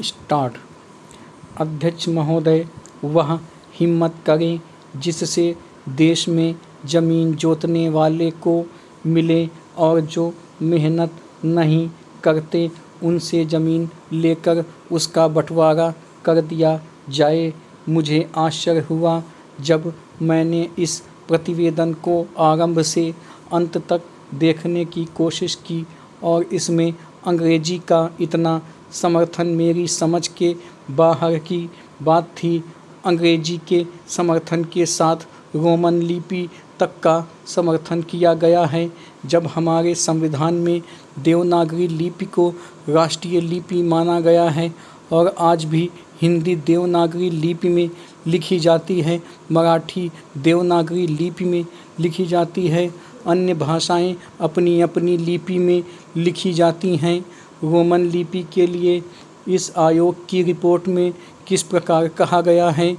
Start. अध्यक्ष महोदय, वह हिम्मत करें जिससे देश में ज़मीन जोतने वाले को मिले और जो मेहनत नहीं करते उनसे ज़मीन लेकर उसका बंटवारा कर दिया जाए। मुझे आश्चर्य हुआ जब मैंने इस प्रतिवेदन को आरंभ से अंत तक देखने की कोशिश की और इसमें अंग्रेजी का इतना समर्थन मेरी समझ के बाहर की बात थी। अंग्रेजी के समर्थन के साथ रोमन लिपि तक का समर्थन किया गया है। जब हमारे संविधान में देवनागरी लिपि को राष्ट्रीय लिपि माना गया है और आज भी हिंदी देवनागरी लिपि में लिखी जाती है, मराठी देवनागरी लिपि में लिखी जाती है, अन्य भाषाएं अपनी अपनी लिपि में लिखी जाती हैं। रोमन लिपि के लिए इस आयोग की रिपोर्ट में किस प्रकार कहा गया है,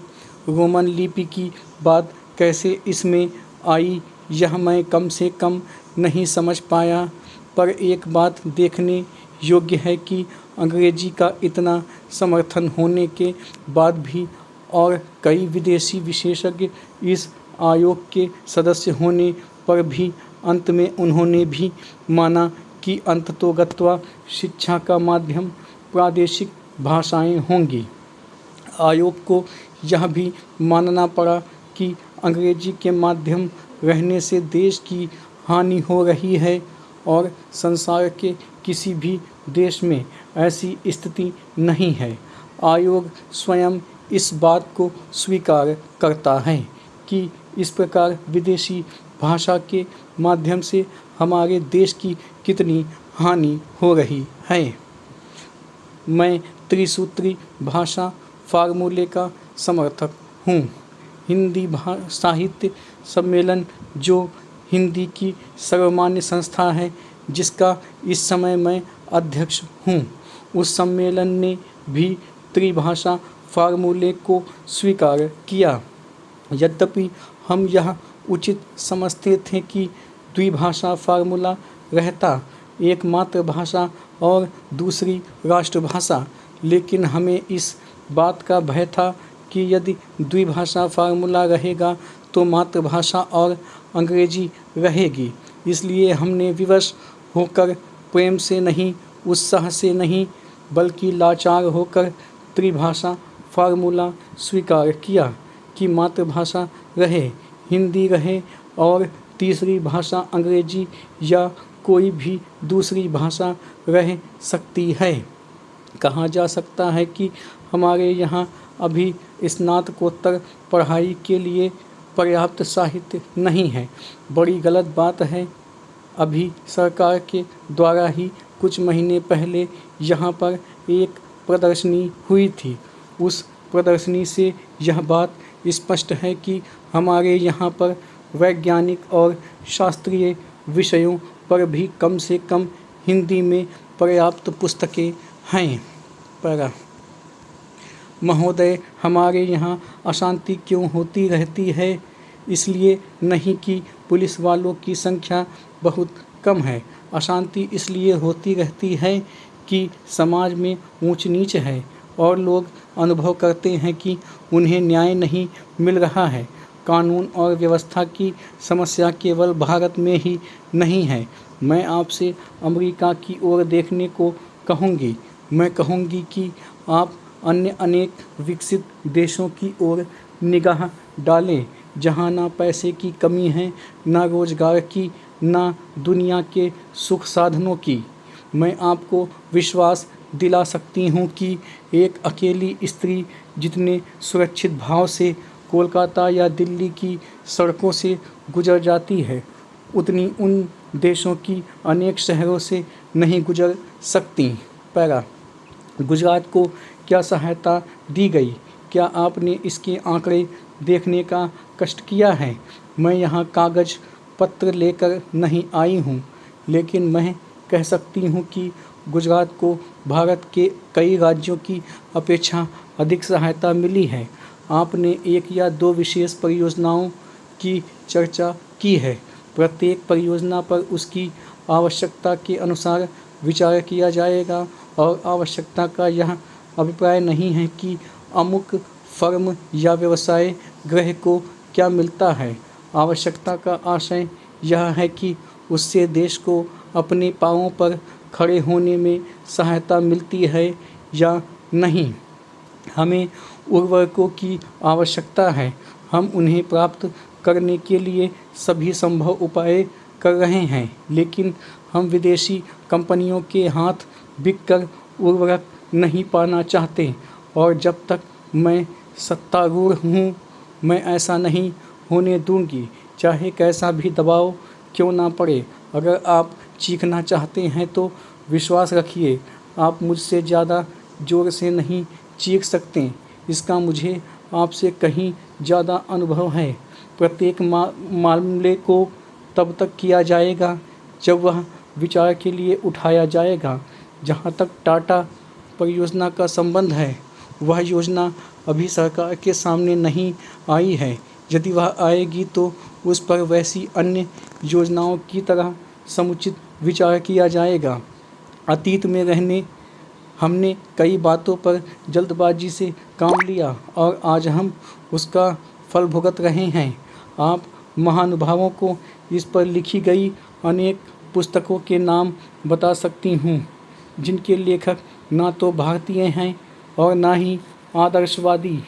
रोमन लिपि की बात कैसे इसमें आई, यह मैं कम से कम नहीं समझ पाया। पर एक बात देखने योग्य है कि अंग्रेजी का इतना समर्थन होने के बाद भी और कई विदेशी विशेषज्ञ इस आयोग के सदस्य होने पर भी अंत में उन्होंने भी माना कि अंततोगत्वा शिक्षा का माध्यम प्रादेशिक भाषाएं होंगी। आयोग को यह भी मानना पड़ा कि अंग्रेजी के माध्यम रहने से देश की हानि हो रही है और संसार के किसी भी देश में ऐसी स्थिति नहीं है। आयोग स्वयं इस बात को स्वीकार करता है कि इस प्रकार विदेशी भाषा के माध्यम से हमारे देश की कितनी हानि हो रही है। मैं त्रिसूत्री भाषा फार्मूले का समर्थक हूँ। हिंदी साहित्य सम्मेलन, जो हिंदी की सर्वमान्य संस्था है जिसका इस समय मैं अध्यक्ष हूँ, उस सम्मेलन ने भी त्रिभाषा फार्मूले को स्वीकार किया। यद्यपि हम यह उचित समझते थे कि द्विभाषा फार्मूला रहता, एक मातृभाषा और दूसरी राष्ट्रभाषा, लेकिन हमें इस बात का भय था कि यदि द्विभाषा फार्मूला रहेगा तो मातृभाषा और अंग्रेजी रहेगी। इसलिए हमने विवश होकर, प्रेम से नहीं, उत्साह से नहीं, बल्कि लाचार होकर त्रिभाषा फार्मूला स्वीकार किया कि मातृभाषा रहे, हिंदी रहे और तीसरी भाषा अंग्रेजी या कोई भी दूसरी भाषा रह सकती है। कहा जा सकता है कि हमारे यहाँ अभी स्नातकोत्तर पढ़ाई के लिए पर्याप्त साहित्य नहीं है। बड़ी गलत बात है। अभी सरकार के द्वारा ही कुछ महीने पहले यहाँ पर एक प्रदर्शनी हुई थी। उस प्रदर्शनी से यह बात स्पष्ट है कि हमारे यहाँ पर वैज्ञानिक और शास्त्रीय विषयों पर भी कम से कम हिंदी में पर्याप्त पुस्तकें हैं। पैरा महोदय, हमारे यहाँ अशांति क्यों होती रहती है? इसलिए नहीं कि पुलिस वालों की संख्या बहुत कम है। अशांति इसलिए होती रहती है कि समाज में ऊंच नीच है और लोग अनुभव करते हैं कि उन्हें न्याय नहीं मिल रहा है। कानून और व्यवस्था की समस्या केवल भारत में ही नहीं है। मैं आपसे अमेरिका की ओर देखने को कहूँगी। मैं कहूँगी कि आप अन्य अनेक विकसित देशों की ओर निगाह डालें, जहाँ ना पैसे की कमी है, ना रोजगार की, ना दुनिया के सुख साधनों की। मैं आपको विश्वास दिला सकती हूँ कि एक अकेली स्त्री जितने सुरक्षित भाव से कोलकाता या दिल्ली की सड़कों से गुजर जाती है, उतनी उन देशों की अनेक शहरों से नहीं गुजर सकती। पैरा गुजरात को क्या सहायता दी गई? क्या आपने इसके आंकड़े देखने का कष्ट किया है? मैं यहाँ कागज पत्र लेकर नहीं आई हूँ, लेकिन मैं कह सकती हूँ कि गुजरात को भारत के कई राज्यों की अपेक्षा अधिक सहायता मिली है। आपने एक या दो विशेष परियोजनाओं की चर्चा की है। प्रत्येक परियोजना पर उसकी आवश्यकता के अनुसार विचार किया जाएगा और आवश्यकता का यह अभिप्राय नहीं है कि अमुक फर्म या व्यवसाय ग्रह को क्या मिलता है। आवश्यकता का आशय यह है कि उससे देश को अपने पांवों पर खड़े होने में सहायता मिलती है या नहीं। हमें उर्वरकों की आवश्यकता है। हम उन्हें प्राप्त करने के लिए सभी संभव उपाय कर रहे हैं, लेकिन हम विदेशी कंपनियों के हाथ बिककर उर्वरक नहीं पाना चाहते। और जब तक मैं सत्तारूढ़ हूँ, मैं ऐसा नहीं होने दूंगी, चाहे कैसा भी दबाव क्यों ना पड़े। अगर आप चीखना चाहते हैं तो विश्वास रखिए, आप मुझसे ज़्यादा ज़ोर से नहीं चीख सकते। इसका मुझे आपसे कहीं ज़्यादा अनुभव है। प्रत्येक मामले को तब तक किया जाएगा जब वह विचार के लिए उठाया जाएगा। जहाँ तक टाटा परियोजना का संबंध है, वह योजना अभी सरकार के सामने नहीं आई है। यदि वह आएगी तो उस पर वैसी अन्य योजनाओं की तरह समुचित विचार किया जाएगा। अतीत में हमने कई बातों पर जल्दबाजी से काम लिया और आज हम उसका फल भुगत रहे हैं। आप महानुभावों को इस पर लिखी गई अनेक पुस्तकों के नाम बता सकती हूँ, जिनके लेखक ना तो भारतीय हैं और ना ही आदर्शवादी।